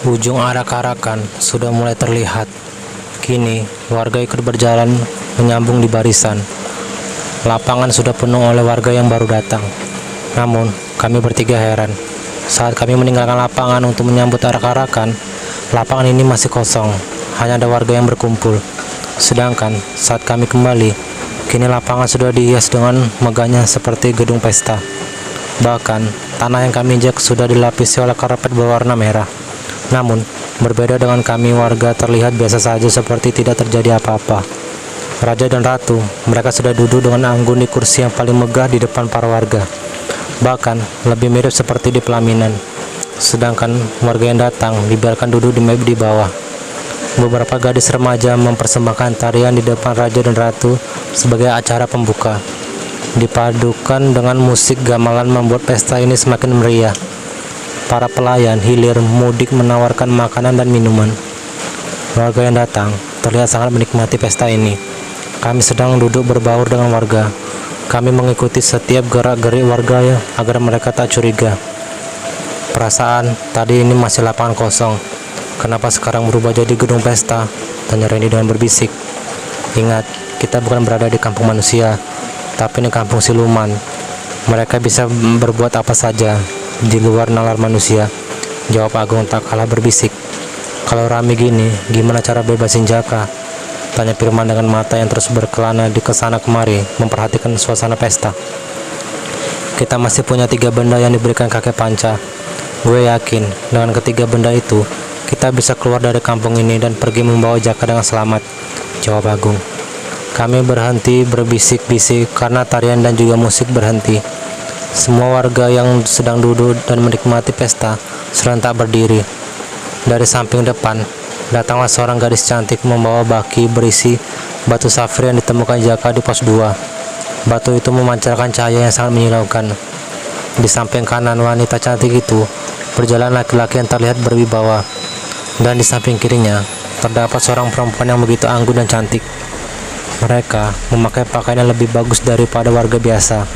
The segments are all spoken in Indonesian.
Ujung arak-arakan sudah mulai terlihat. Kini warga ikut berjalan menyambung di barisan. Lapangan sudah penuh oleh warga yang baru datang. Namun kami bertiga heran. Saat kami meninggalkan lapangan untuk menyambut arak-arakan, lapangan ini masih kosong. Hanya ada warga yang berkumpul. Sedangkan saat kami kembali, kini lapangan sudah dihias dengan megahnya seperti gedung pesta. Bahkan tanah yang kami injak sudah dilapisi oleh karpet berwarna merah. Namun, berbeda dengan kami, warga terlihat biasa saja seperti tidak terjadi apa-apa. Raja dan ratu, mereka sudah duduk dengan anggun di kursi yang paling megah di depan para warga. Bahkan, lebih mirip seperti di pelaminan. Sedangkan warga yang datang dibiarkan duduk di bawah. Beberapa gadis remaja mempersembahkan tarian di depan raja dan ratu sebagai acara pembuka. Dipadukan dengan musik gamelan membuat pesta ini semakin meriah. Para pelayan hilir mudik menawarkan makanan dan minuman. Warga yang datang terlihat sangat menikmati pesta ini. Kami sedang duduk berbaur dengan warga. Kami mengikuti setiap gerak-gerik warga agar mereka tak curiga. Perasaan tadi ini masih lapangan kosong. Kenapa sekarang berubah jadi gedung pesta? Tanya Randy dengan berbisik. Ingat, kita bukan berada di kampung manusia, tapi di kampung siluman. Mereka bisa berbuat apa saja di luar nalar manusia, jawab Agung tak kalah berbisik. Kalau rame gini, gimana cara bebasin Jaka? Tanya Firman dengan mata yang terus berkelana di kesana kemari, memperhatikan suasana pesta. Kita masih punya 3 benda yang diberikan kakek Panca. Gue yakin dengan ketiga benda itu, kita bisa keluar dari kampung ini dan pergi membawa Jaka dengan selamat, jawab Agung. Kami berhenti berbisik-bisik karena tarian dan juga musik berhenti. Semua warga yang sedang duduk dan menikmati pesta serentak berdiri. Dari samping depan, datanglah seorang gadis cantik membawa baki berisi batu safir yang ditemukan Jaka di pos 2. Batu itu memancarkan cahaya yang sangat menyilaukan. Di samping kanan wanita cantik itu, berjalan laki-laki yang terlihat berwibawa. Dan di samping kirinya, terdapat seorang perempuan yang begitu anggun dan cantik. Mereka memakai pakaian yang lebih bagus daripada warga biasa.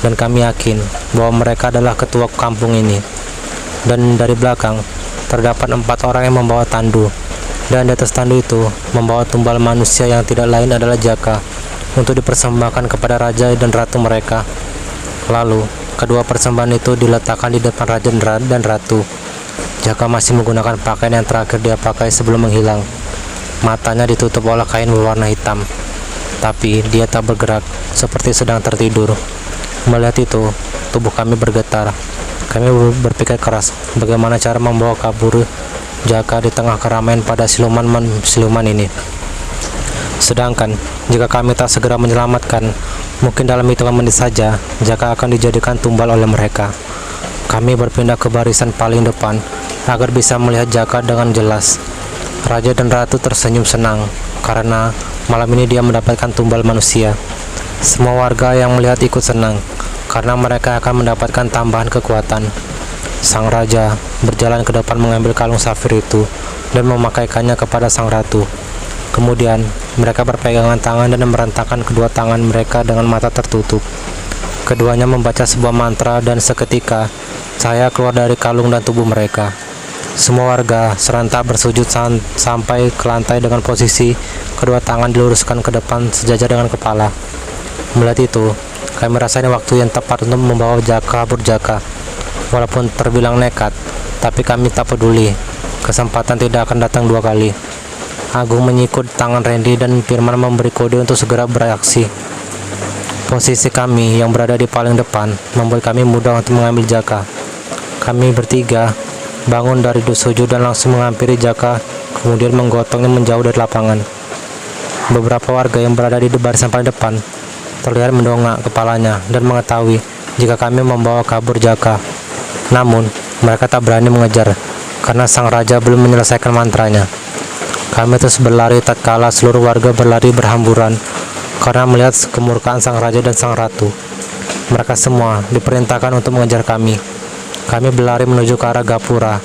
Dan kami yakin bahwa mereka adalah ketua kampung ini. Dan dari belakang terdapat 4 orang yang membawa tandu, dan di atas tandu itu membawa tumbal manusia yang tidak lain adalah Jaka untuk dipersembahkan kepada raja dan ratu mereka. Lalu kedua persembahan itu diletakkan di depan raja dan ratu. Jaka masih menggunakan pakaian yang terakhir dia pakai sebelum menghilang. Matanya ditutup oleh kain berwarna hitam, tapi dia tak bergerak seperti sedang tertidur. Melihat itu, tubuh kami bergetar. Kami berpikir keras bagaimana cara membawa kabur Jaka di tengah keramaian pada siluman ini. Sedangkan jika kami tak segera menyelamatkan, mungkin dalam hitungan menit saja Jaka akan dijadikan tumbal oleh mereka. Kami berpindah ke barisan paling depan agar bisa melihat Jaka dengan jelas. Raja dan ratu tersenyum senang karena malam ini dia mendapatkan tumbal manusia. Semua warga yang melihat ikut senang karena mereka akan mendapatkan tambahan kekuatan. Sang raja berjalan ke depan mengambil kalung safir itu dan memakaikannya kepada sang ratu. Kemudian mereka berpegangan tangan dan merentangkan kedua tangan mereka dengan mata tertutup. Keduanya membaca sebuah mantra dan seketika cahaya keluar dari kalung dan tubuh mereka. Semua warga serentak bersujud sampai ke lantai dengan posisi kedua tangan diluruskan ke depan sejajar dengan kepala. Melihat itu, kami merasa ini waktu yang tepat untuk membawa kabur Jaka. Walaupun terbilang nekat, tapi kami tak peduli. Kesempatan tidak akan datang 2 kali. Agung menyikut tangan Randy dan Firman memberi kode untuk segera bereaksi. Posisi kami yang berada di paling depan membuat kami mudah untuk mengambil Jaka. Kami bertiga bangun dari sujud dan langsung menghampiri Jaka, kemudian menggotongnya menjauh dari lapangan. Beberapa warga yang berada di barisan paling depan terlihat mendongak kepalanya dan mengetahui jika kami membawa kabur Jaka. Namun, mereka tak berani mengejar karena sang raja belum menyelesaikan mantranya. Kami terus berlari tatkala seluruh warga berlari berhamburan karena melihat kemurkaan sang raja dan sang ratu. Mereka semua diperintahkan untuk mengejar kami. Kami berlari menuju ke arah gapura,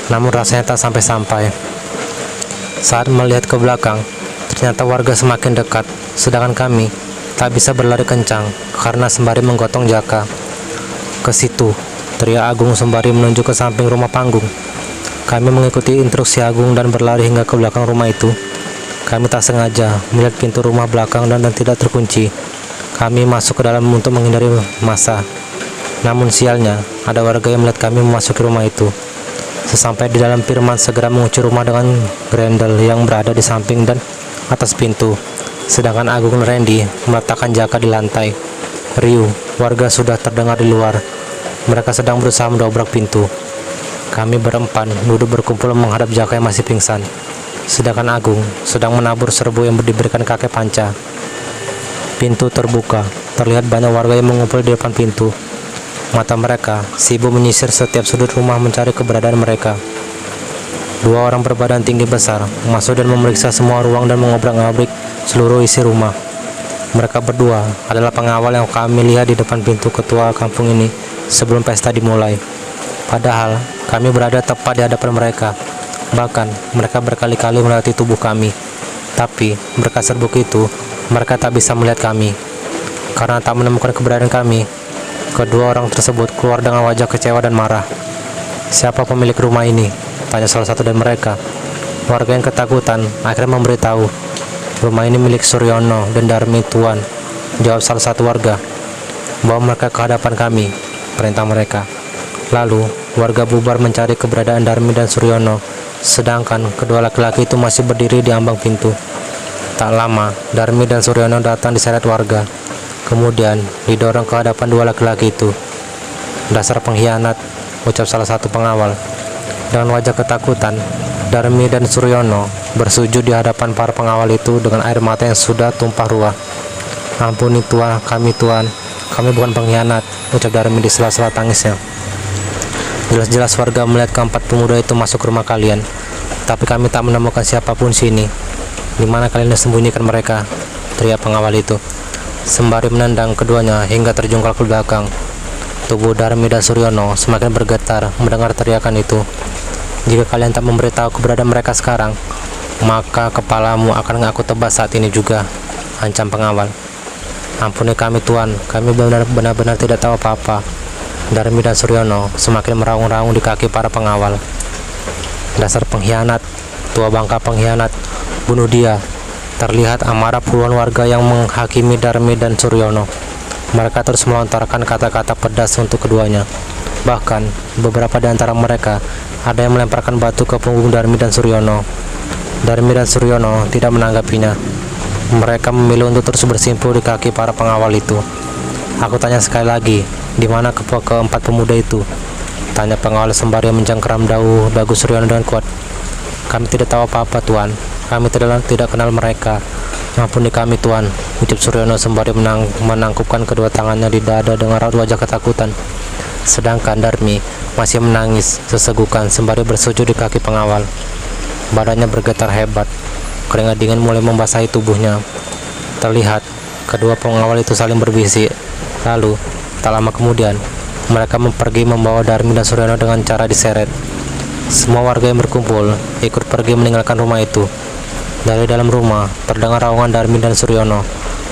namun rasanya tak sampai-sampai. Saat melihat ke belakang, ternyata warga semakin dekat, sedangkan kami tak bisa berlari kencang karena sembari menggotong Jaka. Ke situ, teriak Agung sembari menunjuk ke samping rumah panggung. Kami mengikuti instruksi Agung dan berlari hingga ke belakang rumah itu. Kami tak sengaja melihat pintu rumah belakang dan tidak terkunci. Kami masuk ke dalam untuk menghindari massa. Namun sialnya, ada warga yang melihat kami memasuki rumah itu. Sesampai di dalam, Firman segera mengunci rumah dengan grendel yang berada di samping dan atas pintu. Sedangkan Agung dan Randy meletakkan Jaka di lantai. Riuh warga sudah terdengar di luar. Mereka sedang berusaha mendobrak pintu. Kami berempat duduk berkumpul menghadap Jaka yang masih pingsan, sedangkan Agung sedang menabur serbu yang diberikan kakek Panca. Pintu terbuka, terlihat banyak warga yang mengumpul di depan pintu. Mata mereka sibuk menyisir setiap sudut rumah mencari keberadaan mereka. Dua orang berbadan tinggi besar masuk dan memeriksa semua ruang dan mengobrak-abrik seluruh isi rumah. Mereka berdua adalah pengawal yang kami lihat di depan pintu ketua kampung ini sebelum pesta dimulai. Padahal kami berada tepat di hadapan mereka. Bahkan mereka berkali-kali melewati tubuh kami. Tapi berkat serbuk itu, mereka tak bisa melihat kami. Karena tak menemukan keberadaan kami, kedua orang tersebut keluar dengan wajah kecewa dan marah. "Siapa pemilik rumah ini?" tanya salah satu dari mereka. Warga yang ketakutan akhirnya memberitahu, "Rumah ini milik Suryono dan Darmi, Tuan," jawab salah satu warga. "Bawa mereka ke hadapan kami," perintah mereka. Lalu warga bubar mencari keberadaan Darmi dan Suryono, sedangkan kedua laki-laki itu masih berdiri di ambang pintu. Tak lama, Darmi dan Suryono datang diseret warga. Kemudian didorong ke hadapan dua laki-laki itu. "Dasar pengkhianat," ucap salah satu pengawal. Dengan wajah ketakutan, Darmi dan Suryono bersujud di hadapan para pengawal itu dengan air mata yang sudah tumpah ruah. "Ampuni Tuan, kami bukan pengkhianat," ucap Darmi di sela-sela tangisnya. "Jelas-jelas warga melihat keempat pemuda itu masuk ke rumah kalian, tapi kami tak menemukan siapapun sini. Di mana kalian sembunyikan mereka?" teriak pengawal itu, sembari menendang keduanya hingga terjungkal ke belakang. Tubuh Darmi dan Suryono semakin bergetar mendengar teriakan itu. "Jika kalian tak memberitahu keberadaan mereka sekarang, maka kepalamu akan aku tebas saat ini juga," ancam pengawal. "Ampuni kami Tuan, kami benar-benar tidak tahu apa-apa." Darmi dan Suryono semakin meraung-raung di kaki para pengawal. "Dasar pengkhianat, tua bangka pengkhianat, bunuh dia!" Terlihat amarah puluhan warga yang menghakimi Darmi dan Suryono. Mereka terus melontarkan kata-kata pedas untuk keduanya. Bahkan beberapa di antara mereka ada yang melemparkan batu ke punggung Darmi dan Suryono. Darmi dan Suryono tidak menanggapinya. Mereka memilih untuk terus bersimpuh di kaki para pengawal itu. "Aku tanya sekali lagi, di mana keempat pemuda itu?" tanya pengawal sembari mencengkeram dagu Suryono dengan kuat. "Kami tidak tahu apa-apa Tuan, kami tidak kenal mereka. Ampuni kami Tuan," ucap Suryono sembari menangkupkan kedua tangannya di dada dengan raut wajah ketakutan. Sedangkan Darmi masih menangis sesegukan sembari bersujud di kaki pengawal. Badannya bergetar hebat, keringat dingin mulai membasahi tubuhnya. Terlihat kedua pengawal itu saling berbisik. Lalu tak lama kemudian mereka pergi membawa Darmi dan Suryono dengan cara diseret. Semua warga yang berkumpul ikut pergi meninggalkan rumah itu. Dari dalam rumah terdengar raungan Darmi dan Suryono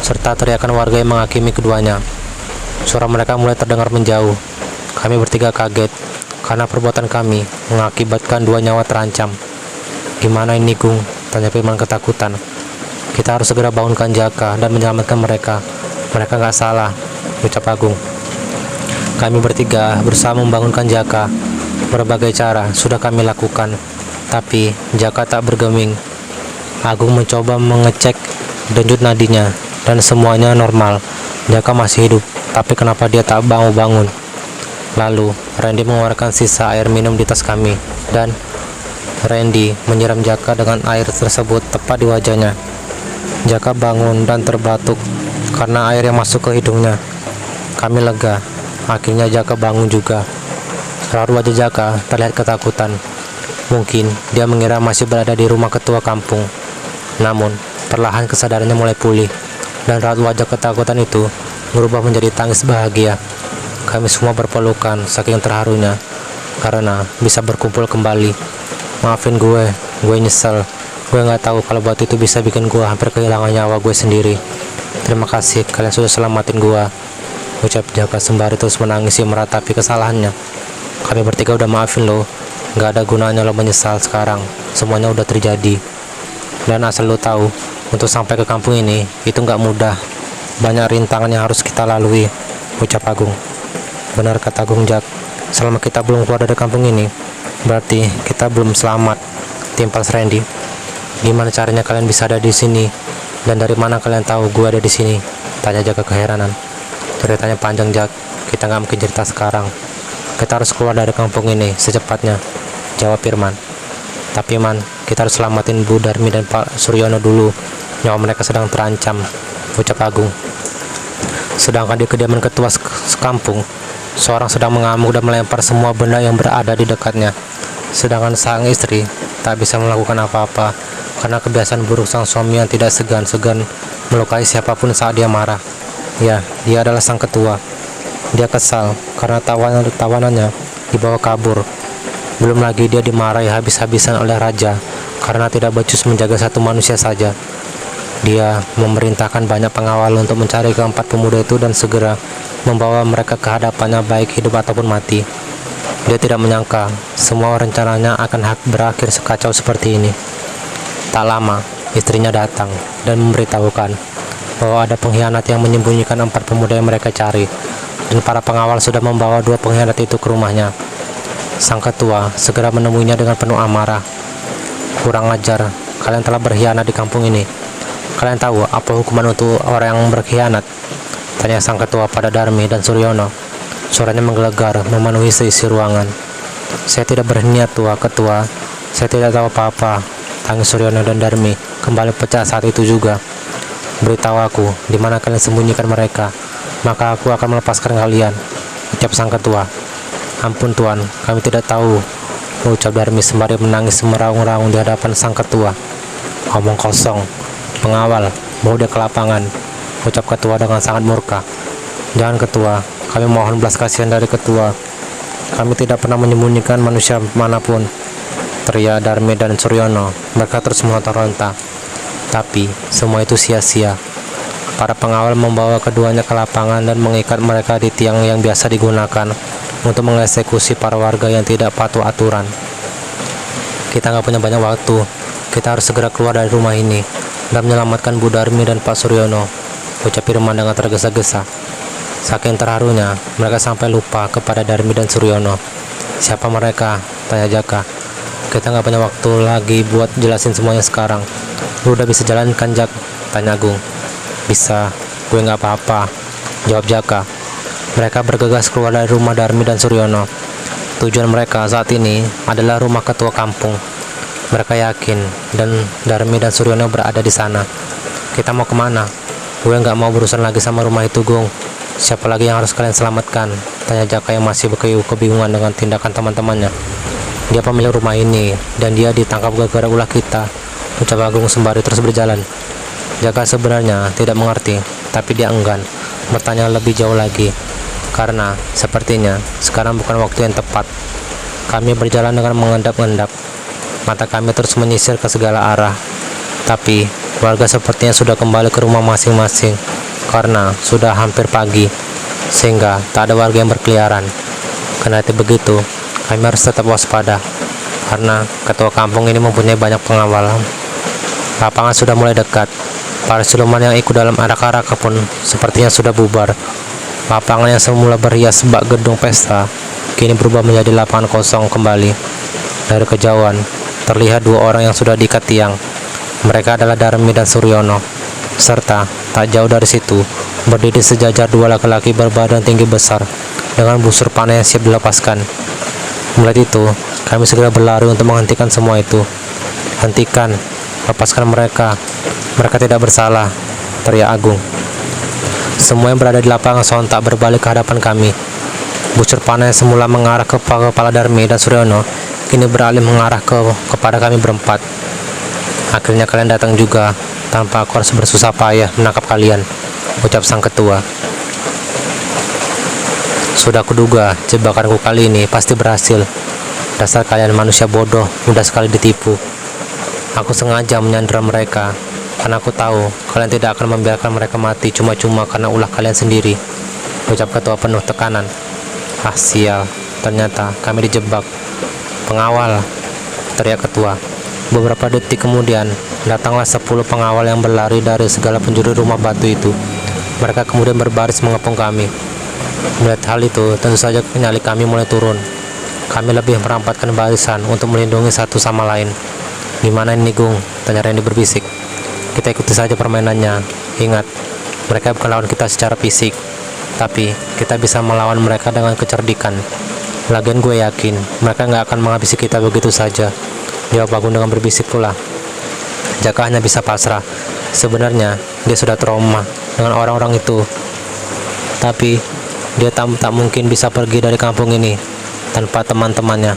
serta teriakan warga yang menghakimi keduanya. Suara mereka mulai terdengar menjauh. Kami bertiga kaget karena perbuatan kami mengakibatkan dua nyawa terancam. "Gimana ini Gung?" tanya Firman ketakutan. "Kita harus segera bangunkan Jaka dan menyelamatkan mereka. Mereka nggak salah," ucap Agung. Kami bertiga berusaha membangunkan Jaka. Berbagai cara sudah kami lakukan, tapi Jaka tak bergeming. Agung mencoba mengecek denyut nadinya dan semuanya normal. Jaka masih hidup, tapi kenapa dia tak bangun-bangun? Lalu Randy mengeluarkan sisa air minum di tas kami, dan Randy menyiram Jaka dengan air tersebut tepat di wajahnya. Jaka bangun dan terbatuk karena air yang masuk ke hidungnya. Kami lega, akhirnya Jaka bangun juga. Raut wajah Jaka terlihat ketakutan. Mungkin dia mengira masih berada di rumah ketua kampung. Namun, perlahan kesadarannya mulai pulih, dan raut wajah ketakutan itu berubah menjadi tangis bahagia. Kami semua berpelukan saking terharunya karena bisa berkumpul kembali. Maafin gue nyesel. Gue nggak tahu kalau batu itu bisa bikin gue hampir kehilangan nyawa gue sendiri. Terima kasih kalian sudah selamatin gue, ucap Jaka sembari terus menangisi meratapi kesalahannya. Kami bertiga udah maafin lo. Nggak ada gunanya lo menyesal sekarang. Semuanya udah terjadi. Dan asal lo tahu, untuk sampai ke kampung ini itu nggak mudah. Banyak rintangan yang harus kita lalui, ucap Agung. Benar kata Agung, Jak. Selama kita belum keluar dari kampung ini, berarti kita belum selamat, timpal Randy. Gimana caranya kalian bisa ada di sini? Dan dari mana kalian tahu gue ada di sini? Tanya Jaka keheranan. Ceritanya panjang, Jak. Kita nggak mungkin cerita sekarang. Kita harus keluar dari kampung ini secepatnya, jawab Firman. Tapi Man, kita harus selamatin Bu Darmi dan Pak Suryono dulu. Nyawa mereka sedang terancam, ucap Agung. Sedangkan di kediaman ketua sekampung, seorang sedang mengamuk dan melempar semua benda yang berada di dekatnya. Sedangkan sang istri tak bisa melakukan apa-apa karena kebiasaan buruk sang suami yang tidak segan-segan melukai siapapun saat dia marah. Ya, dia adalah sang ketua. Dia kesal karena tawanannya dibawa kabur. Belum lagi dia dimarahi habis-habisan oleh raja karena tidak becus menjaga satu manusia saja. Dia memerintahkan banyak pengawal untuk mencari keempat pemuda itu dan segera membawa mereka ke hadapannya baik hidup ataupun mati. Dia tidak menyangka semua rencananya akan berakhir sekacau seperti ini. Tak lama, istrinya datang dan memberitahukan bahwa ada pengkhianat yang menyembunyikan 4 pemuda yang mereka cari, dan para pengawal sudah membawa 2 pengkhianat itu ke rumahnya. Sang ketua segera menemuinya dengan penuh amarah. Kurang ajar, kalian telah berkhianat di kampung ini. Kalian tahu apa hukuman untuk orang yang berkhianat? Tanya sang ketua pada Darmi dan Suryono. Suaranya menggelegar memenuhi seisi ruangan. Saya tidak berniat, ketua. Saya tidak tahu apa-apa. Tangis Suryono dan Darmi kembali pecah saat itu juga. Beritahu aku di mana kalian sembunyikan mereka, maka aku akan melepaskan kalian, ucap sang ketua. Ampun Tuan, kami tidak tahu, ucap Darmi sembari menangis meraung-raung di hadapan sang ketua. Omong kosong, pengawal, bawa dia ke lapangan, ucap ketua dengan sangat murka. Jangan ketua, kami mohon belas kasihan dari ketua. Kami tidak pernah menyembunyikan manusia manapun, teriak Darmi dan Suryono. Mereka terus meronta-ronta. Tapi semua itu sia-sia. Para pengawal membawa keduanya ke lapangan dan mengikat mereka di tiang yang biasa digunakan untuk mengeksekusi para warga yang tidak patuh aturan. Kita nggak punya banyak waktu. Kita harus segera keluar dari rumah ini dan menyelamatkan Bu Darmi dan Pak Suryono, ucap Firman dengan tergesa-gesa. Saking terharunya, mereka sampai lupa kepada Darmi dan Suryono. Siapa mereka? Tanya Jaka. Kita nggak punya waktu lagi buat jelasin semuanya sekarang. Lu udah bisa jalan kan, Jak? Tanya Agung. Bisa, gue nggak apa-apa, jawab Jaka. Mereka bergegas keluar dari rumah Darmi dan Suryono. Tujuan mereka saat ini adalah rumah ketua kampung. Mereka yakin dan Darmi dan Suryono berada di sana. Kita mau kemana? Gue nggak mau berurusan lagi sama rumah itu, Gung. Siapa lagi yang harus kalian selamatkan? Tanya Jaka yang masih kebingungan dengan tindakan teman-temannya. Dia pemilik rumah ini dan dia ditangkap gara-gara ulah kita, ucap Agung sembari terus berjalan. Jaka sebenarnya tidak mengerti, tapi dia enggan bertanya lebih jauh lagi karena sepertinya sekarang bukan waktu yang tepat. Kami berjalan dengan mengendap-endap. Mata kami terus menyisir ke segala arah. Tapi warga sepertinya sudah kembali ke rumah masing-masing karena sudah hampir pagi, sehingga tak ada warga yang berkeliaran. Kendati begitu, kami harus tetap waspada karena ketua kampung ini mempunyai banyak pengawal. Lapangan sudah mulai dekat. Para siluman yang ikut dalam arak-arak pun sepertinya sudah bubar. Lapangan yang semula berhias bak gedung pesta kini berubah menjadi lapangan kosong kembali. Dari kejauhan terlihat 2 orang yang sudah diikat tiang. Mereka adalah Darmi dan Suryono. Serta tak jauh dari situ berdiri sejajar 2 laki-laki berbadan tinggi besar dengan busur panah yang siap dilepaskan. Melihat itu, kami segera berlari untuk menghentikan semua itu. Hentikan, lepaskan mereka. Mereka tidak bersalah, teriak Agung. Semua yang berada di lapangan sontak berbalik ke hadapan kami. Busur panah yang semula mengarah ke kepala Darmi dan Suryono kini beralih mengarah kepada kami berempat. Akhirnya kalian datang juga, tanpa aku harus bersusah payah menangkap kalian, ucap sang ketua. Sudah kuduga jebakanku kali ini pasti berhasil. Dasar kalian manusia bodoh, mudah sekali ditipu. Aku sengaja menyandera mereka, karena aku tahu kalian tidak akan membiarkan mereka mati cuma-cuma karena ulah kalian sendiri, ucap ketua penuh tekanan. Ah sial, ternyata kami dijebak. Pengawal, teriak ketua. Beberapa detik kemudian, datanglah 10 pengawal yang berlari dari segala penjuru rumah batu itu. Mereka kemudian berbaris mengepung kami. Melihat hal itu, tentu saja nyali kami mulai turun. Kami lebih merampatkan barisan untuk melindungi satu sama lain. Gimana ini Gung? Tanya Randy berbisik. Kita ikuti saja permainannya. Ingat, mereka bukan lawan kita secara fisik, tapi kita bisa melawan mereka dengan kecerdikan. Lagian gue yakin mereka nggak akan menghabisi kita begitu saja, jawab Agung dengan berbisik pula. Jaka hanya bisa pasrah. Sebenarnya dia sudah trauma dengan orang-orang itu, tapi dia tak mungkin bisa pergi dari kampung ini tanpa teman-temannya.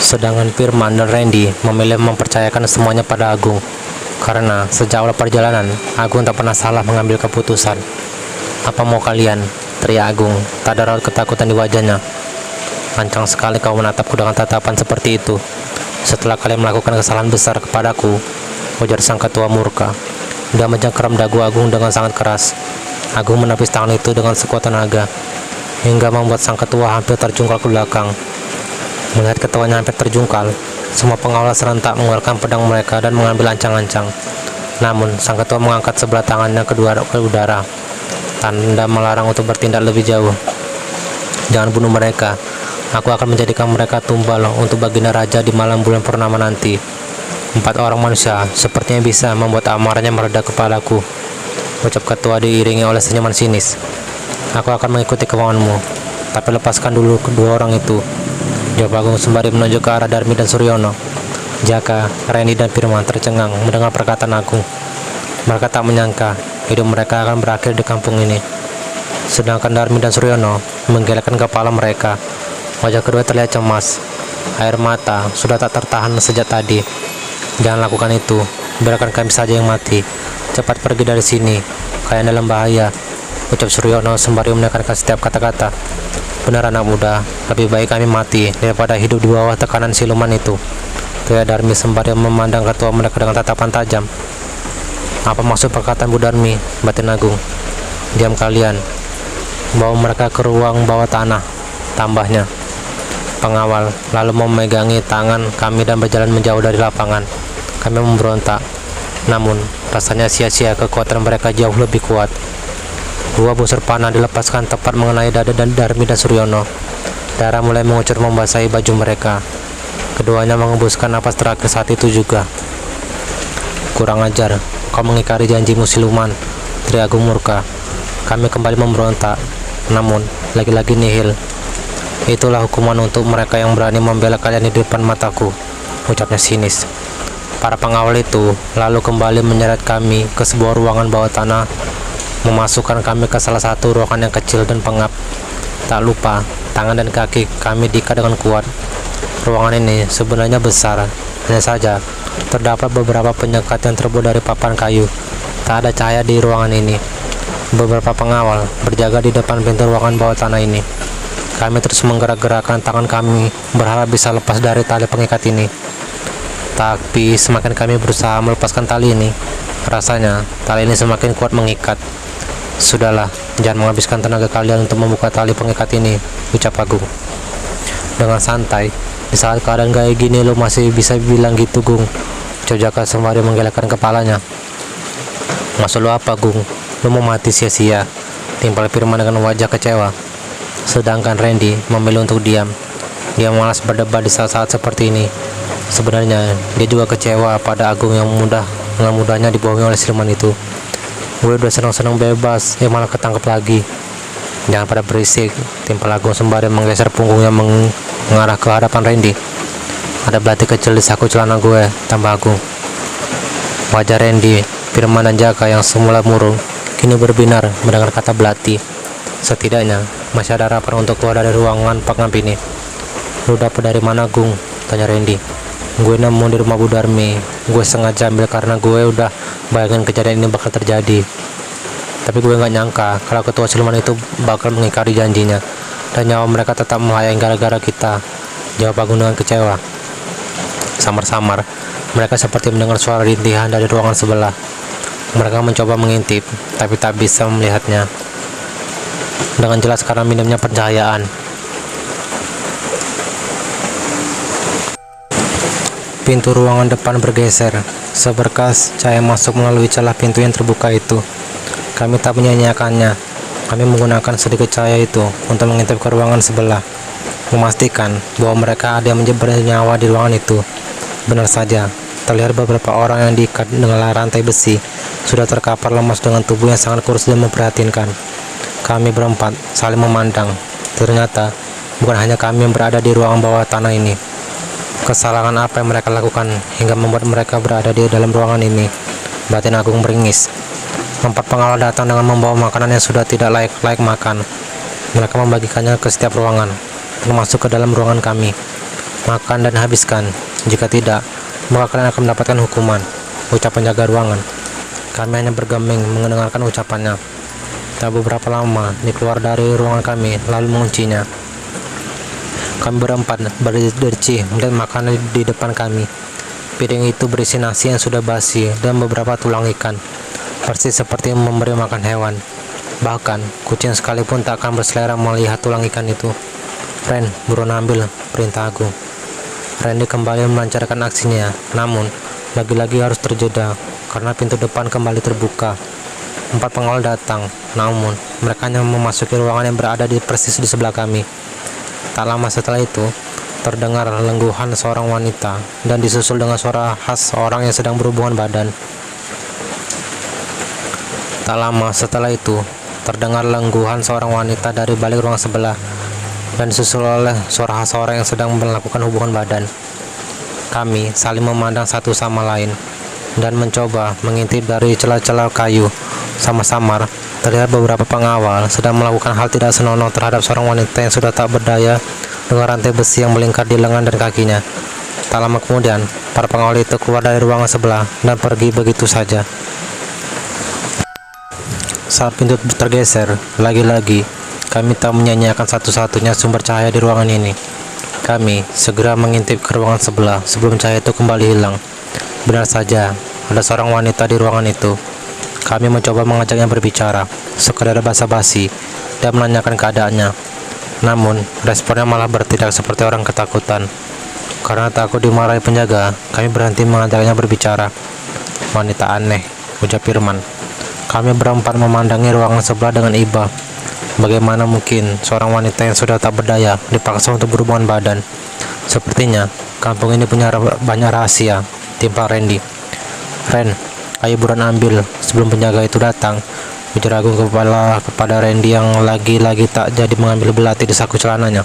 Sedangkan Firman dan Randy memilih mempercayakan semuanya pada Agung, karena sejak awal perjalanan Agung tak pernah salah mengambil keputusan. Apa mau kalian? Teriak Agung, tak ada raut ketakutan di wajahnya. Lancang sekali kau menatapku dengan tatapan seperti itu. Setelah kalian melakukan kesalahan besar kepadaku, ujar sang ketua murka. Dia menjengkeram dagu Agung dengan sangat keras. Agung menepis tangan itu dengan sekuat tenaga, hingga membuat sang ketua hampir terjungkal ke belakang. Melihat ketuanya hampir terjungkal, semua pengawal serentak mengeluarkan pedang mereka dan mengambil ancang-ancang. Namun, sang ketua mengangkat sebelah tangannya ke udara, tanda melarang untuk bertindak lebih jauh. Jangan bunuh mereka. Aku akan menjadikan mereka tumbal untuk baginda raja di malam bulan purnama nanti. 4 orang manusia sepertinya bisa membuat amarahnya mereda kepadaku, ucap ketua diiringi oleh senyuman sinis. Aku akan mengikuti kemauanmu, tapi lepaskan dulu kedua orang itu, jawab Agung sembari menunjuk ke arah Darmi dan Suryono. Jaka, Randy dan Firman tercengang mendengar perkataan Agung. Mereka tak menyangka hidup mereka akan berakhir di kampung ini. Sedangkan Darmi dan Suryono menggelengkan kepala mereka. Wajah kedua terlihat cemas. Air mata sudah tak tertahan sejak tadi. Jangan lakukan itu, biarkan kami saja yang mati. Cepat pergi dari sini, kalian dalam bahaya, ucap Suryono sembari menekankan setiap kata-kata. Benar anak muda, lebih baik kami mati daripada hidup di bawah tekanan siluman itu, teriak Darmi sembari memandang ketua mereka dengan tatapan tajam. Apa maksud perkataan Bu Darmi? Batin Agung. Diam kalian. Bawa mereka ke ruang bawah tanah, tambahnya. Pengawal lalu memegangi tangan kami dan berjalan menjauh dari lapangan. Kami memberontak, namun rasanya sia-sia, kekuatan mereka jauh lebih kuat. 2 busur panah dilepaskan tepat mengenai dada dan Darmi dan Suryono. Darah mulai mengucur membasahi baju mereka. Keduanya mengembuskan napas terakhir saat itu juga. Kurang ajar, kau mengingkari janjimu siluman, teriak Agung murka. Kami kembali memberontak, namun lagi-lagi nihil. Itulah hukuman untuk mereka yang berani membela kalian di depan mataku, ucapnya sinis. Para pengawal itu lalu kembali menyeret kami ke sebuah ruangan bawah tanah, memasukkan kami ke salah satu ruangan yang kecil dan pengap. Tak lupa, tangan dan kaki kami diikat dengan kuat. Ruangan ini sebenarnya besar, hanya saja terdapat beberapa penyekat yang terbuat dari papan kayu. Tak ada cahaya di ruangan ini. Beberapa pengawal berjaga di depan pintu ruangan bawah tanah ini. Kami terus menggerak-gerakkan tangan kami, berharap bisa lepas dari tali pengikat ini. Tapi semakin kami berusaha melepaskan tali ini, rasanya tali ini semakin kuat mengikat. Sudahlah, jangan menghabiskan tenaga kalian untuk membuka tali pengikat ini, ucap Agung dengan santai. Di saat keadaan kayak gini lo masih bisa bilang gitu, Gung, ucap Jaka sembari menggelengkan kepalanya. Maksud lo apa, Gung? Lo mau mati sia-sia, timpal Firman dengan wajah kecewa. Sedangkan Randy memilih untuk diam. Dia malas berdebat di saat-saat seperti ini. Sebenarnya dia juga kecewa pada Agung yang dengan mudahnya dibohongi oleh siluman itu. Gue udah senang-senang bebas, malah ketangkep lagi. Jangan pada berisik, timpal Agung sembari menggeser punggungnya mengarah ke hadapan Randy. Ada belati kecil di saku celana gue, tambah Agung. Wajah Randy, Firman dan Jaka yang semula murung kini berbinar mendengar kata belati. Setidaknya masih ada harapan untuk keluar dari ruangan pengap ini. "Lu dapet dari mana, Gung?" tanya Randy. "Gue nemu di rumah Bu Darmi. Gue sengaja ambil karena gue udah bayangin kejadian ini bakal terjadi. Tapi gue nggak nyangka kalau ketua siluman itu bakal mengingkari janjinya dan nyawa mereka tetap melayang gara-gara kita," jawab Agung dengan kecewa. Samar-samar, mereka seperti mendengar suara rintihan dari ruangan sebelah. Mereka mencoba mengintip, tapi tak bisa melihatnya dengan jelas karena minimnya pencahayaan. Pintu ruangan depan bergeser. Seberkas cahaya masuk melalui celah pintu yang terbuka itu. Kami tak menyanyiakannya. Kami menggunakan sedikit cahaya itu untuk mengintip ke ruangan sebelah, memastikan bahwa mereka ada yang bernyawa di ruangan itu. Benar saja, terlihat beberapa orang yang diikat dengan rantai besi sudah terkapar lemas dengan tubuh yang sangat kurus dan memprihatinkan. Kami berempat saling memandang. Ternyata bukan hanya kami yang berada di ruangan bawah tanah ini. Kesalahan apa yang mereka lakukan hingga membuat mereka berada di dalam ruangan ini? Batin Agung meringis. 4 pengawal datang dengan membawa makanan yang sudah tidak layak makan. Mereka membagikannya ke setiap ruangan, termasuk ke dalam ruangan kami. "Makan dan habiskan. Jika tidak, maka kalian akan mendapatkan hukuman," ucap penjaga ruangan. Kami hanya bergeming mendengarkan ucapannya. Tak beberapa lama, dia keluar dari ruangan kami, lalu menguncinya. Kami berempat berdecih melihat makanan di depan kami. Piring itu berisi nasi yang sudah basi dan beberapa tulang ikan, persis seperti memberi makan hewan. Bahkan, kucing sekalipun tak akan berselera melihat tulang ikan itu. "Ren, buruan ambil," perintah Agung. Randy kembali melancarkan aksinya, namun lagi-lagi harus terjeda karena pintu depan kembali terbuka. 4 pengawal datang, namun mereka hanya memasuki ruangan yang berada persis di sebelah kami. Tak lama setelah itu, terdengar lengguhan seorang wanita dan disusul dengan suara khas orang yang sedang berhubungan badan. Tak lama setelah itu, terdengar lengguhan seorang wanita dari balik ruang sebelah dan disusul oleh suara khas orang yang sedang melakukan hubungan badan. Kami saling memandang satu sama lain dan mencoba mengintip dari celah-celah kayu. Sama-samar, terlihat beberapa pengawal sedang melakukan hal tidak senonoh terhadap seorang wanita yang sudah tak berdaya dengan rantai besi yang melingkar di lengan dan kakinya. Tak lama kemudian, para pengawal itu keluar dari ruangan sebelah dan pergi begitu saja. Saat pintu tergeser, lagi-lagi kami tak menyanyiakan satu-satunya sumber cahaya di ruangan ini. Kami segera mengintip ke ruangan sebelah sebelum cahaya itu kembali hilang. Benar saja, ada seorang wanita di ruangan itu. Kami mencoba mengajaknya berbicara, sekedar basa-basi, dan menanyakan keadaannya. Namun, responnya malah bertindak seperti orang ketakutan. Karena takut dimarahi penjaga, kami berhenti mengajaknya berbicara. "Wanita aneh," ucap Firman. Kami berempat memandangi ruangan sebelah dengan iba. Bagaimana mungkin seorang wanita yang sudah tak berdaya dipaksa untuk berhubungan badan? Sepertinya kampung ini punya banyak rahasia, timpal Randy. "Ren, ayo buruan ambil sebelum penjaga itu datang," ujar Agung kepada Randy yang lagi-lagi tak jadi mengambil belati di saku celananya.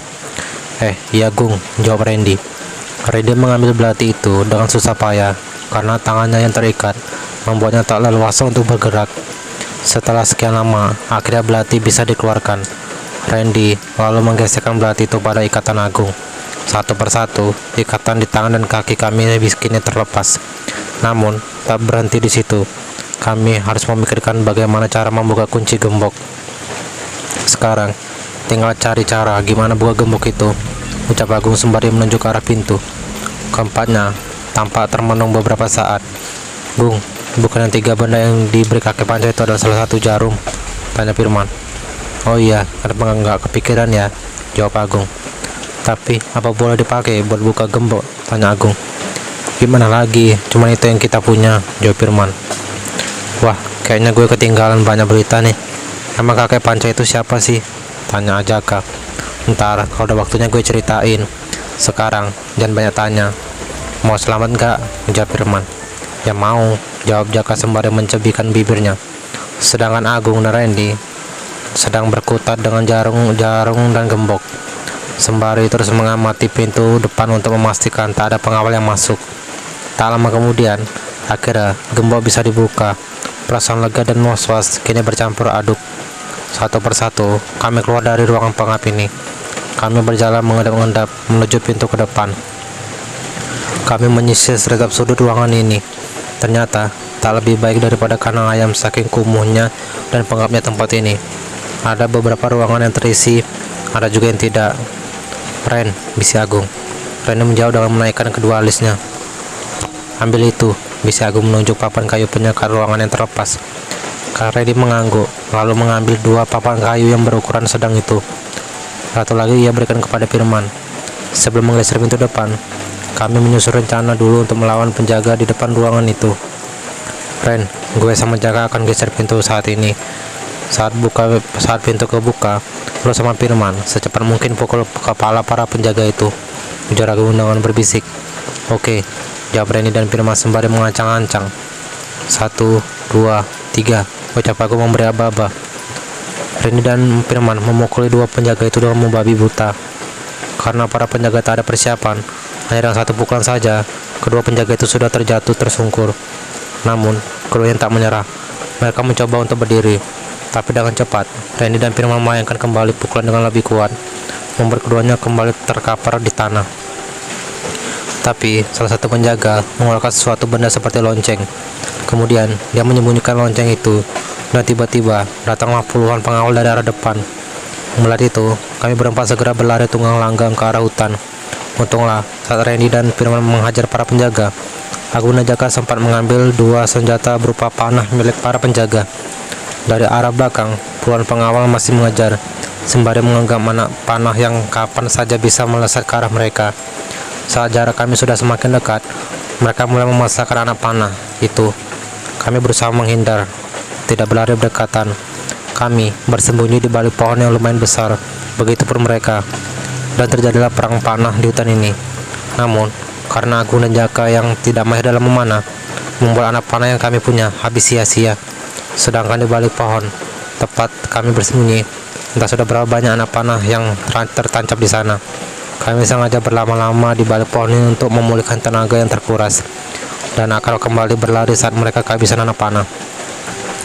Iya Gung," jawab Randy. Randy mengambil belati itu dengan susah payah karena tangannya yang terikat membuatnya tak leluasa untuk bergerak. Setelah sekian lama, akhirnya belati bisa dikeluarkan. Randy lalu menggeserkan belati itu pada ikatan Agung. Satu persatu, ikatan di tangan dan kaki kami kini terlepas. Namun, tak berhenti di situ. Kami harus memikirkan bagaimana cara membuka kunci gembok. Sekarang, tinggal cari cara gimana buka gembok itu, ucap Agung sembari menunjuk ke arah pintu. Keempatnya tampak termenung beberapa saat. "Gung, bukan yang 3 benda yang diberi kakek Panca itu adalah salah satu jarum?" tanya Firman. "Oh iya, kenapa nggak kepikiran ya?" jawab Agung. "Tapi apa boleh dipakai buat buka gembok?" tanya Agung. "Gimana lagi, cuman itu yang kita punya," jawab Firman. "Wah, kayaknya gue ketinggalan banyak berita nih. Emang kakek Panca itu siapa sih?" tanya Ajaka. "Ntar kalau udah waktunya gue ceritain. Sekarang jangan banyak tanya. Mau selamat nggak?" ujar Firman. "Ya mau," jawab Jaka sembari mencebihkan bibirnya. Sedangkan Agung dan Randy sedang berkutat dengan jarum dan gembok, sembari terus mengamati pintu depan untuk memastikan tak ada pengawal yang masuk. Tak lama kemudian, akhirnya gembok bisa dibuka. Perasaan lega dan was-was kini bercampur aduk. Satu persatu, kami keluar dari ruangan pengap ini. kami berjalan mengendap-endap menuju pintu ke depan. Kami menyisir setiap sudut ruangan ini. Ternyata tak lebih baik daripada kandang ayam saking kumuhnya dan pengapnya tempat ini. Ada beberapa ruangan yang terisi, ada juga yang tidak. Ren, bisi Agung. Ren menjawab dengan menaikkan kedua alisnya. Ambil itu, bisi Agung menunjuk papan kayu penyekat ruangan yang terlepas. Randy mengangguk, lalu mengambil 2 papan kayu yang berukuran sedang itu. Satu lagi ia berikan kepada Firman. Sebelum menggeser pintu depan, kami menyusun rencana dulu untuk melawan penjaga di depan ruangan itu. Ren, gue sama Jaka akan geser pintu saat ini. Saat pintu kebuka, lo sama Firman secepat mungkin pukul kepala para penjaga itu, ujar Agung dengan berbisik. Oke, jawab Randy dan Firman sembari mengancang-ancang. 1, 2, 3, ucap Agung memberi aba-aba. Randy dan Firman memukuli 2 penjaga itu dengan membabi buta. Karena para penjaga tak ada persiapan, hanya dengan 1 pukulan saja, kedua penjaga itu sudah terjatuh tersungkur. Namun, keduanya tak menyerah. Mereka mencoba untuk berdiri, tapi dengan cepat, Randy dan Firman melayangkan kembali pukulan dengan lebih kuat, membuat keduanya kembali terkapar di tanah. Tapi, salah satu penjaga mengeluarkan sesuatu benda seperti lonceng. Kemudian, dia menyembunyikan lonceng itu, dan tiba-tiba datanglah puluhan pengawal dari arah depan. Melihat itu, kami berempat segera berlari tunggang langgang ke arah hutan. Untunglah, saat Randy dan Firman menghajar para penjaga, Agung dan Jaka sempat mengambil 2 senjata berupa panah milik para penjaga. Dari arah belakang, puluhan pengawal masih mengejar, sembari mengenggam anak panah yang kapan saja bisa melesat ke arah mereka. Saat jarak kami sudah semakin dekat, mereka mulai memasakkan anak panah itu. Kami berusaha menghindar, tidak berlari berdekatan. Kami bersembunyi di balik pohon yang lumayan besar, begitupun mereka. Dan terjadilah perang panah di hutan ini. Namun, karena Agung dan Jaka yang tidak mahir dalam memanah, membuat anak panah yang kami punya habis sia-sia. Sedangkan di balik pohon, tepat kami bersembunyi, entah sudah berapa banyak anak panah yang tertancap di sana. Kami sengaja berlama-lama di balik pohon ini untuk memulihkan tenaga yang terkuras, dan akan kembali berlari saat mereka kehabisan anak panah.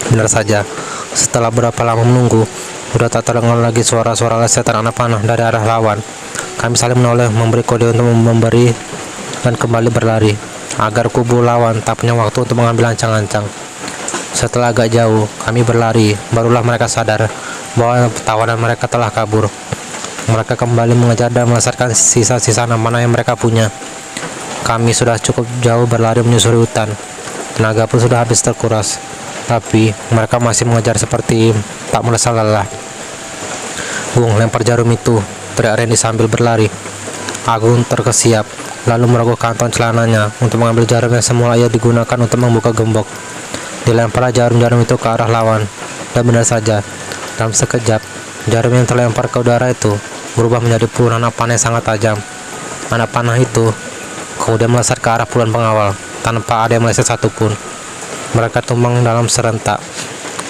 Benar saja, setelah berapa lama menunggu, sudah tak terdengar lagi suara-suara lesetan anak panah dari arah lawan. Kami saling menoleh, memberi kode untuk memberi dan kembali berlari, agar kubu lawan tak punya waktu untuk mengambil ancang-ancang. Setelah agak jauh, kami berlari, barulah mereka sadar bahwa tawanan mereka telah kabur. Mereka kembali mengejar dan melesatkan sisa-sisa anak panah yang mereka punya. Kami sudah cukup jauh berlari menyusuri hutan. Tenaga pun sudah habis terkuras. Tapi mereka masih mengejar seperti tak merasa lelah. Gung, lempar jarum itu, teriak Randy sambil berlari. Agung terkesiap, lalu merogoh kantong celananya untuk mengambil jarum yang semula ia digunakan untuk membuka gembok. Dilemparlah jarum-jarum itu ke arah lawan, dan benar saja, dalam sekejap, jarum yang terlempar ke udara itu berubah menjadi puluhan anak panah yang sangat tajam. Anak panah itu kemudian melesat ke arah puluhan pengawal, tanpa ada yang meleset satupun. Mereka tumbang dalam serentak,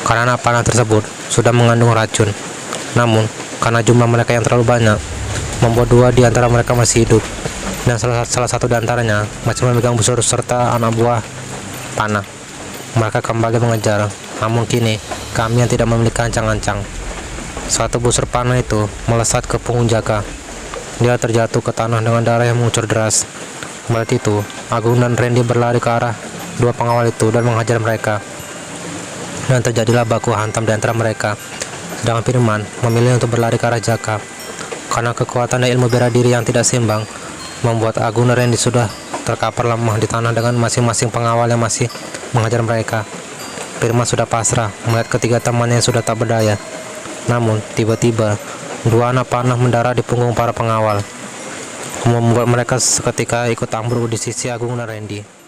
karena anak panah tersebut sudah mengandung racun. Namun, karena jumlah mereka yang terlalu banyak, membuat 2 di antara mereka masih hidup, dan salah satu di antaranya masih memegang busur serta anak buah panah. Mereka kembali mengejar, namun kini kami yang tidak memiliki ancang-ancang. Satu busur panah itu melesat ke punggung Jaka. Dia terjatuh ke tanah dengan darah yang mengucur deras. Melihat itu, Agung dan Randy berlari ke arah 2 pengawal itu dan menghajar mereka. Dan terjadilah baku hantam di antara mereka. Sedangkan Firman memilih untuk berlari ke arah Jaka. Karena kekuatan dan ilmu bela diri yang tidak seimbang, membuat Agung dan Randy sudah terkapar lemah di tanah dengan masing-masing pengawal yang masih mengajar mereka. Firman sudah pasrah melihat ketiga temannya yang sudah tak berdaya. Namun tiba-tiba 2 anak panah mendarat di punggung para pengawal, membuat mereka seketika ikut ambruk di sisi Agung dan Randy.